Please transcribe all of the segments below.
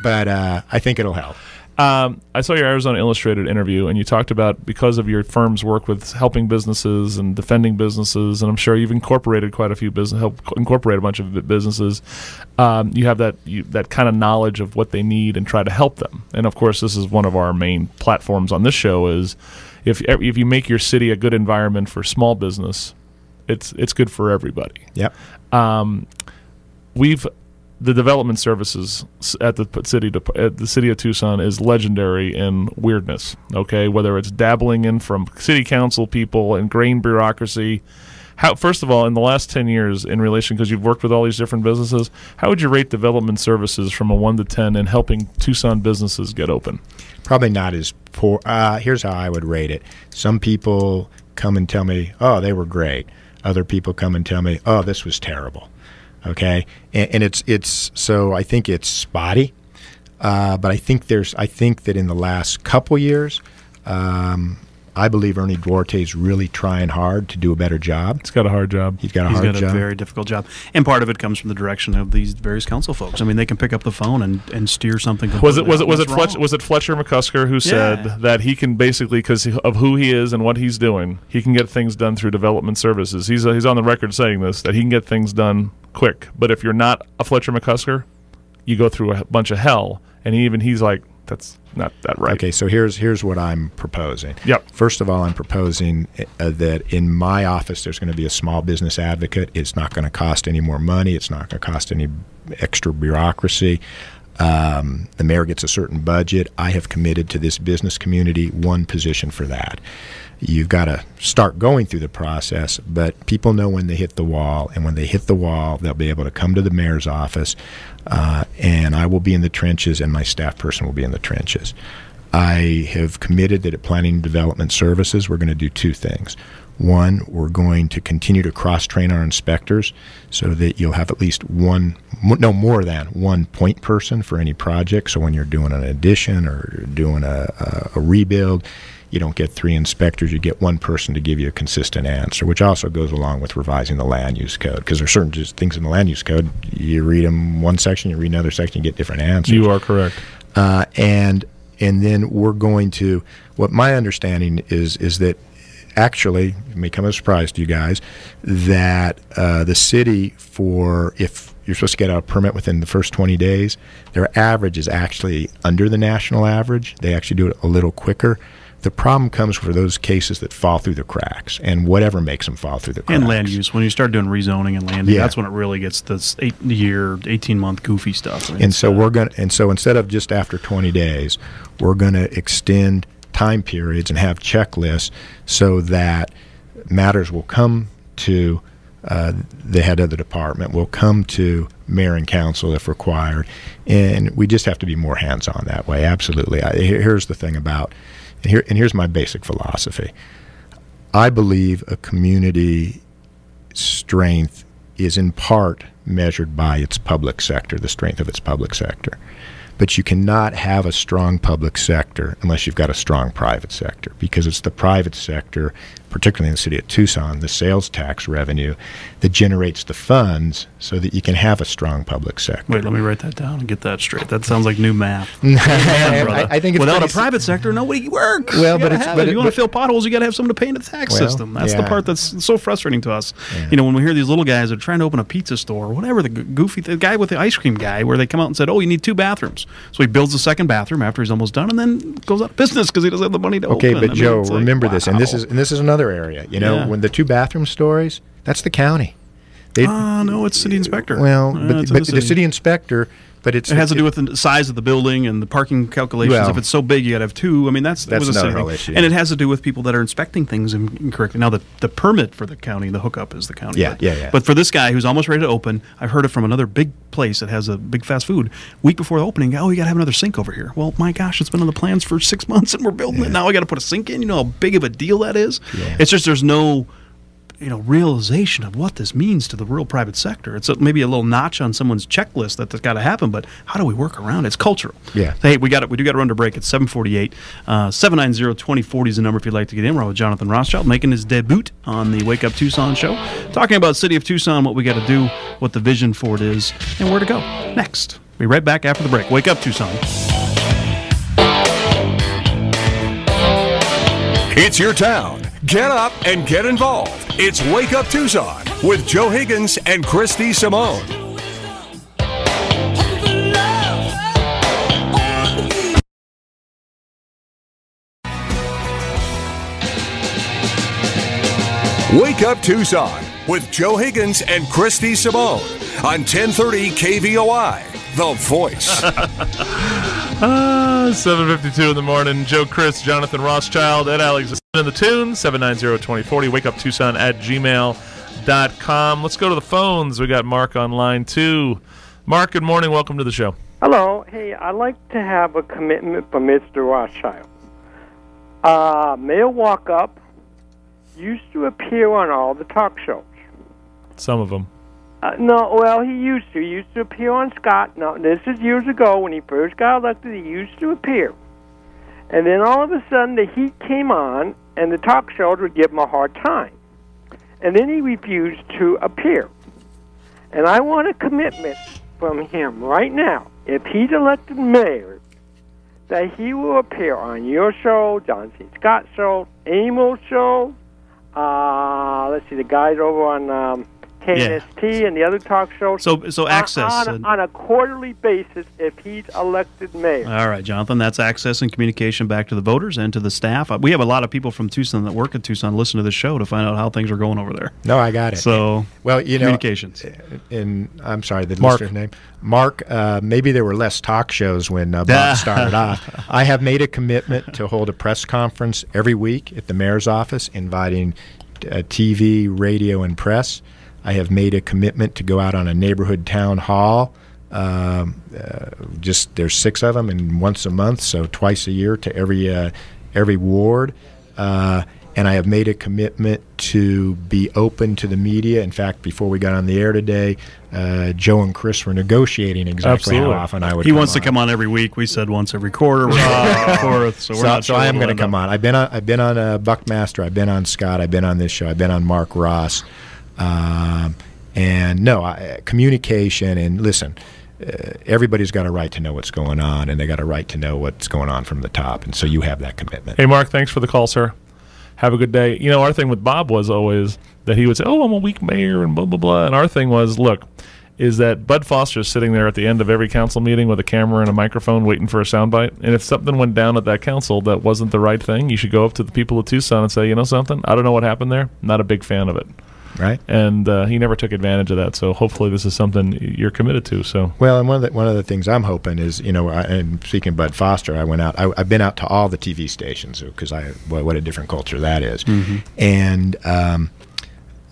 but I think it'll help. I saw your Arizona Illustrated interview, and you talked about because of your firm's work with helping businesses and defending businesses, and I'm sure you've incorporated quite a few helped incorporate a bunch of businesses. You have that kind of knowledge of what they need and try to help them. And of course, this is one of our main platforms on this show: is if you make your city a good environment for small business, it's good for everybody. Yep. The development services at the city of Tucson is legendary in weirdness. Okay, whether it's dabbling in from city council people and grain bureaucracy. First of all, in the last 10 years, in relation, because you've worked with all these different businesses, how would you rate development services from a 1 to 10 in helping Tucson businesses get open? Probably not as poor. Here's how I would rate it. Some people come and tell me, "Oh, they were great." Other people come and tell me, "Oh, this was terrible." Okay, and it's so I think it's spotty, but I think that in the last couple years, I believe Ernie Duarte is really trying hard to do a better job. He's got a hard job. He's got a very difficult job, and part of it comes from the direction of these various council folks. I mean, they can pick up the phone and steer something. Was it Fletcher McCusker who said that he can basically, because of who he is and what he's doing, he can get things done through development services. He's on the record saying this, that he can get things done quick. But if you're not a Fletcher McCusker, you go through a bunch of hell. And he's like, that's not that right. Okay, so here's what I'm proposing. Yep. First of all, I'm proposing that in my office there's going to be a small business advocate. It's not going to cost any more money. It's not going to cost any extra bureaucracy. The mayor gets a certain budget. I have committed to this business community one position for that. You've got to start going through the process, but people know when they hit the wall, and when they hit the wall, they'll be able to come to the mayor's office, and I will be in the trenches, and my staff person will be in the trenches. I have committed that at Planning and Development Services, we're going to do two things. One, we're going to continue to cross-train our inspectors so that you'll have at least no more than one point person for any project. So when you're doing an addition or doing a rebuild, you don't get 3 inspectors. You get one person to give you a consistent answer, which also goes along with revising the land use code, because there's certain just things in the land use code. You read them one section, you read another section, you get different answers. You are correct. And then we're going to, what my understanding is that actually, it may come as a surprise to you guys, that the city, if you're supposed to get a permit within the first 20 days, their average is actually under the national average. They actually do it a little quicker. The problem comes for those cases that fall through the cracks, and whatever makes them fall through the cracks. And land use. When you start doing rezoning and landing, that's when it really gets this 18-month goofy stuff. I mean, and so instead of just after 20 days, we're going to extend time periods and have checklists so that matters will come to the head of the department, will come to mayor and council if required, and we just have to be more hands-on that way. Absolutely. Here's the thing about, and here's my basic philosophy. I believe a community strength is in part measured by its public sector, the strength of its public sector. But you cannot have a strong public sector unless you've got a strong private sector, because it's the private sector, particularly in the city of Tucson, the sales tax revenue, that generates the funds so that you can have a strong public sector. Wait, let me write that down and get that straight. That sounds like new math. I think it's without a private sector, nobody works. Well, if you want to fill potholes, you got to have someone to pay into the tax system. That's the part that's so frustrating to us. Yeah. You know, when we hear these little guys that are trying to open a pizza store, or whatever, the guy with the ice cream guy, where they come out and said, "Oh, you need 2 bathrooms." So he builds the second bathroom after he's almost done, and then goes out of business because he doesn't have the money to open. Okay, but Joe, remember this, and this is another area. You know, when the 2 bathroom stories, that's the county. No, it's city inspector. Well, but the city inspector, but it has to do with the size of the building and the parking calculations. Well, if it's so big, you got to have 2. I mean, that's another whole issue. And it has to do with people that are inspecting things incorrectly. Now, the permit for the county, the hookup is the county. Yeah. But for this guy who's almost ready to open, I've heard it from another big place that has a big fast food. Week before the opening, you got to have another sink over here. Well, my gosh, it's been on the plans for 6 months, and we're building it. Now I got to put a sink in. You know how big of a deal that is? Yeah. It's just there's no realization of what this means to the real private sector. It's maybe a little notch on someone's checklist that's got to happen, but how do we work around it? It's cultural. Yeah. Hey, we do got to run to break. It's 7:48. 790-2040 is the number if you'd like to get in. We're with Jonathan Rothschild making his debut on the Wake Up Tucson show, talking about City of Tucson, what we got to do, what the vision for it is, and where to go next. Be right back after the break. Wake up, Tucson. It's your town. Get up and get involved. It's Wake Up Tucson with Joe Higgins and Christy Simone. Wake Up Tucson with Joe Higgins and Christy Simone on 1030 KVOI, The Voice. 7:52 in the morning. Joe, Chris, Jonathan Rothschild, Ed Alex in the tune, 790-2040. Wake Up Tucson at gmail.com. Let's go to the phones. We got Mark on line 2. Mark, good morning. Welcome to the show. Hello. Hey, I'd like to have a commitment from Mr. Rothschild. Male Walk-Up used to appear on all the talk shows. Some of them. No, well, he used to. He used to appear on Scott. Now, this is years ago when he first got elected. He used to appear. And then all of a sudden the heat came on, and the talk shows would give him a hard time. And then he refused to appear. And I want a commitment from him right now, if he's elected mayor, that he will appear on your show, John C. Scott's show, Amy's show, let's see, the guys over on KNST and the other talk shows. So access. On a quarterly basis if he's elected mayor. All right, Jonathan, that's access and communication back to the voters and to the staff. We have a lot of people from Tucson that work at Tucson listen to the show to find out how things are going over there. No, I got it. So, well, you communications. And I'm sorry, the Mark. listener's name. Mark, maybe there were less talk shows when Bob started off. I have made a commitment to hold a press conference every week at the mayor's office, inviting TV, radio, and press. I have made a commitment to go out on a neighborhood town hall. Just there's 6 of them, and once a month, so twice a year to every ward. And I have made a commitment to be open to the media. In fact, before we got on the air today, Joe and Chris were negotiating exactly Absolutely. how often I would. He wants to come on every week. We said once every quarter. We're back and forth, so we're not sure. So I am going to come on. I've been on Buckmaster. I've been on Scott. I've been on this show. I've been on Mark Ross. And no, communication and listen. Everybody's got a right to know what's going on, and they got a right to know what's going on from the top. And so you have that commitment. Hey, Mark, thanks for the call, sir. Have a good day. You know, our thing with Bob was always that he would say, oh, I'm a weak mayor and blah, blah, blah. And our thing was, look, is that Bud Foster's sitting there at the end of every council meeting with a camera and a microphone waiting for a soundbite. And if something went down at that council that wasn't the right thing, you should go up to the people of Tucson and say, you know something? I don't know what happened there. Not a big fan of it. Right. And he never took advantage of that. So hopefully this is something you're committed to. So well, and one of the things I'm hoping is, you know, and speaking of Bud Foster, I went out. I've been out to all the TV stations because what a different culture that is. Mm-hmm. And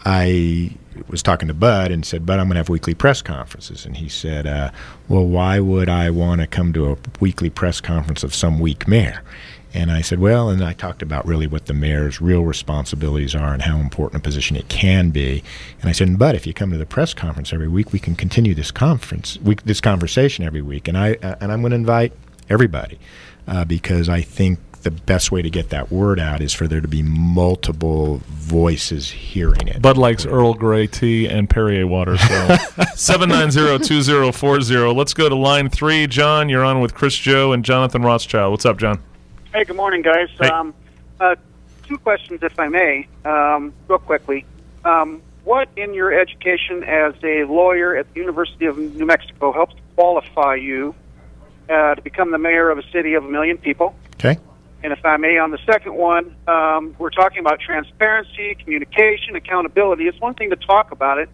I was talking to Bud and said, Bud, I'm going to have weekly press conferences. And he said, well, why would I want to come to a weekly press conference of some weak mayor? And I said, well, and I talked about really what the mayor's real responsibilities are and how important a position it can be. And I said, but if you come to the press conference every week, we can continue this conversation every week. And I'm going to invite everybody because I think the best way to get that word out is for there to be multiple voices hearing it. Bud likes Earl Grey tea and Perrier water. So 790-2040. Let's go to line 3. John, you're on with Chris, Joe, and Jonathan Rothschild. What's up, John? Hey, good morning, guys. Hey. 2 questions, if I may, real quickly. What in your education as a lawyer at the University of New Mexico helps qualify you to become the mayor of a city of 1 million people? Okay. And if I may, on the second one, we're talking about transparency, communication, accountability. It's one thing to talk about it,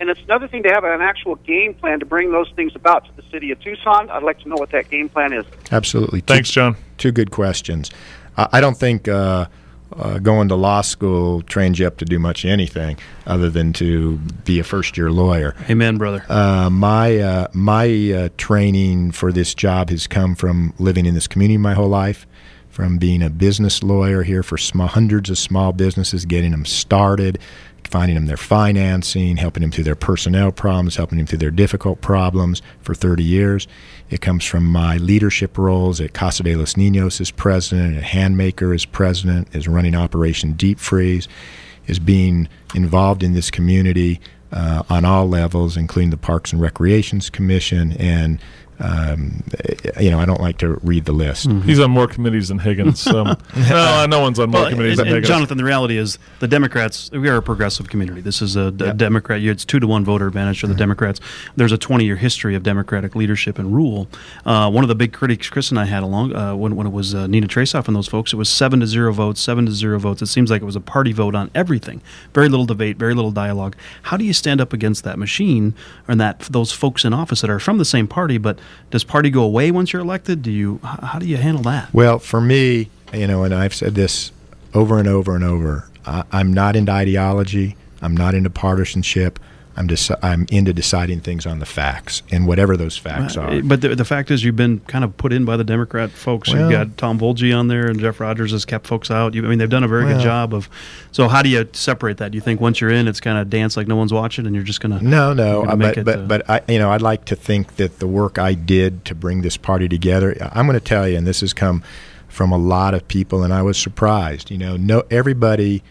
and it's another thing to have an actual game plan to bring those things about to the city of Tucson. I'd like to know what that game plan is. Absolutely. Thanks, John. 2 good questions. I don't think going to law school trains you up to do much anything other than to be a first-year lawyer. Amen, brother. My training for this job has come from living in this community my whole life, from being a business lawyer here for hundreds of small businesses, getting them started, finding them their financing, helping them through their personnel problems, helping them through their difficult problems for 30 years. It comes from my leadership roles at Casa de los Niños as president, at Handmaker as president, as running Operation Deep Freeze, as being involved in this community on all levels, including the Parks and Recreations Commission, and I don't like to read the list. He's on more committees than Higgins. No one's on more committees than Higgins. Jonathan, the reality is the Democrats, we are a progressive community. This is a Democrat. It's 2-1 voter advantage for the Democrats. There's a 20-year history of Democratic leadership and rule. One of the big critics Chris and I had along when it was Nina Trasoff and those folks, it was 7-0 votes, 7-0 votes. It seems like it was a party vote on everything. Very little debate, very little dialogue. How do you stand up against that machine and those folks in office that are from the same party, but does party go away once you're elected? How do you handle that? Well, for me, and I've said this over and over and over, I'm not into ideology. I'm not into partisanship. I'm into deciding things on the facts and whatever those facts are. But the fact is, you've been kind of put in by the Democrat folks. Well, you've got Tom Volge on there, and Jeff Rogers has kept folks out. They've done a very good job of. So how do you separate that? Do you think once you're in, it's kind of dance like no one's watching, and you're just going to? No. But I'd like to think that the work I did to bring this party together. I'm going to tell you, and this has come from a lot of people, and I was surprised. Everybody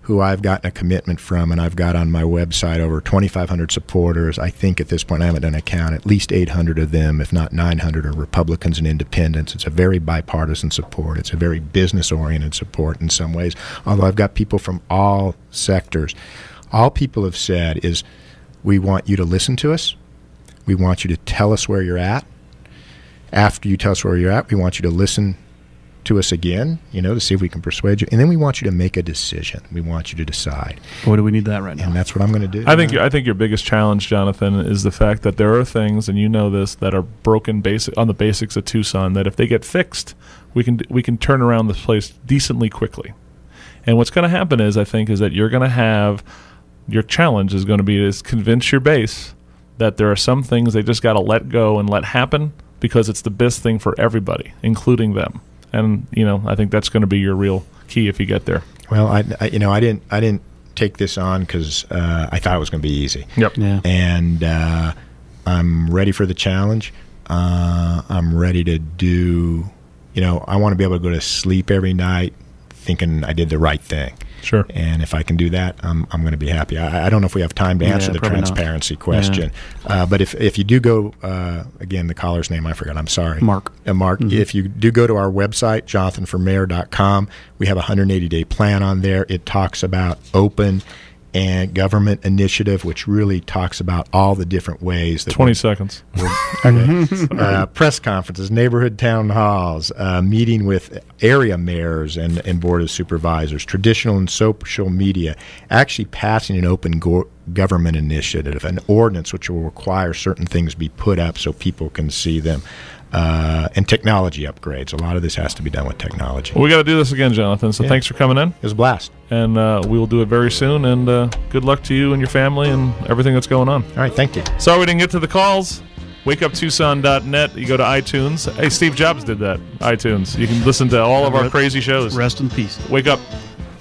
who I've gotten a commitment from, and I've got on my website over 2,500 supporters. I think at this point, I haven't done a count, at least 800 of them, if not 900, are Republicans and independents. It's a very bipartisan support. It's a very business-oriented support in some ways, although I've got people from all sectors. All people have said is, we want you to listen to us. We want you to tell us where you're at. After you tell us where you're at, we want you to listen to us again, to see if we can persuade you, and then we want you to make a decision. We want you to decide. Boy, do we need that right now? And that's what I'm going to do. I think your biggest challenge, Jonathan, is the fact that there are things, and this, that are broken on the basics of Tucson. That if they get fixed, we can turn around this place decently quickly. And what's going to happen is that you're going to have your challenge is going to be is convince your base that there are some things they just got to let go and let happen because it's the best thing for everybody, including them. And I think that's going to be your real key if you get there. Well, I didn't take this on because I thought it was going to be easy. Yep. Yeah. And I'm ready for the challenge. I'm ready to do. I want to be able to go to sleep every night thinking I did the right thing. Sure. And if I can do that, I'm going to be happy. I don't know if we have time to answer the transparency question. Yeah. But if you do go, again, the caller's name I forgot. I'm sorry. Mark. Mark. Mm-hmm. If you do go to our website, jonathanformayor.com, we have a 180-day plan on there. It talks about open and government initiative, which really talks about all the different ways that 20 seconds. Press conferences, neighborhood town halls, meeting with area mayors and board of supervisors, traditional and social media, actually passing an open government initiative, an ordinance which will require certain things be put up so people can see them. And technology upgrades. A lot of this has to be done with technology. Well, we got to do this again, Jonathan. So thanks for coming in. It was a blast. And we will do it very soon. And good luck to you and your family and everything that's going on. All right, thank you. Sorry we didn't get to the calls. WakeUpTucson.net. You go to iTunes. Hey, Steve Jobs did that. iTunes. You can listen to all of our crazy shows. Rest in peace. Wake up.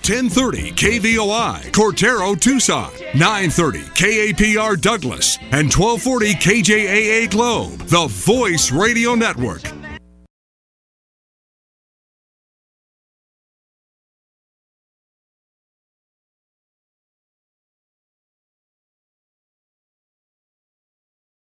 1030 KVOI, Cortero, Tucson, 930 KAPR Douglas, and 1240 KJAA Globe, the Voice Radio Network.